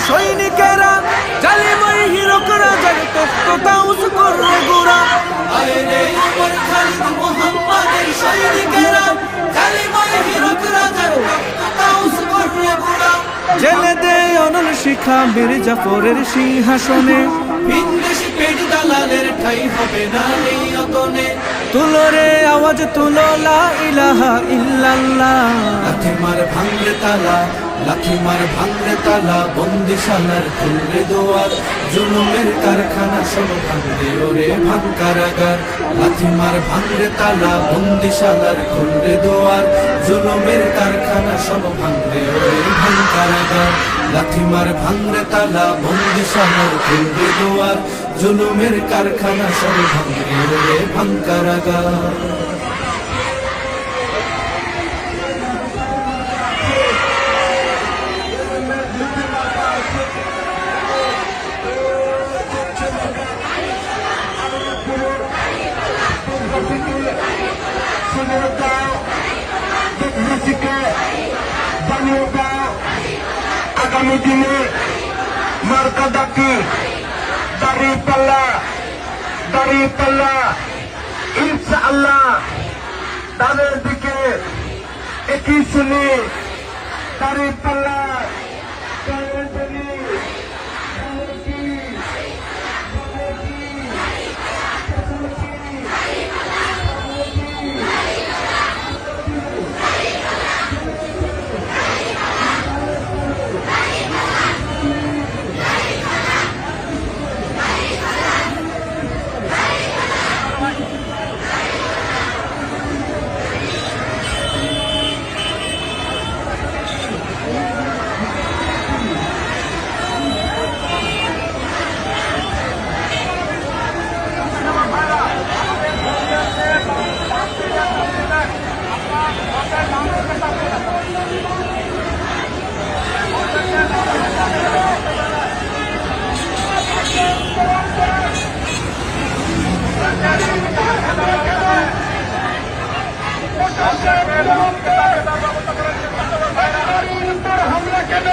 সৈনিকেরা, জালিমাই হিরক রাজার তখ্ত তাউস করে গোরা। আয় রে ওমর খালিদ মুহাম্মাদের সৈনিকেরা, জালিমাই হিরক রাজার তখ্ত তাউস করে গোরা। জেলে দে অনল শিখা বীর জাফরের সিংহাসনে, ভিনদেশী পেট দালালের ঠাই হবে না এই অতনে। তুলো রে আওয়াজ তুলো লা ইলাহা ইল্লাল্লাহ। লাথি মার ভাঙরে তালা, লাথি মার ভাঙরে তালা, বন্দিশালার খুলরে দোয়ার। জুলুমের কারখানা সব ভাঙরে ওরে ভাঙ কারাগার। লাথি মার ভাঙরে তালা, বন্দিশালার খুলরে দোয়ার। জুলুমের কারখানা সব ভাঙরে ওরে ভাঙ কারাগার। লাথি মার ভাঙরে তালা, বন্দিশালার খুলরে দোয়ার। জুলুমের কারখানা সব ভাঙরে ওরে ভাঙ কারাগার। আগামী দিনে মার্কা ডাকি দাঁড়িয়ে পাল্লা ইনশাআল্লাহ তাদের দিকে একই শুনি দাঁড়িয়ে পাল্লা। হামলা কেন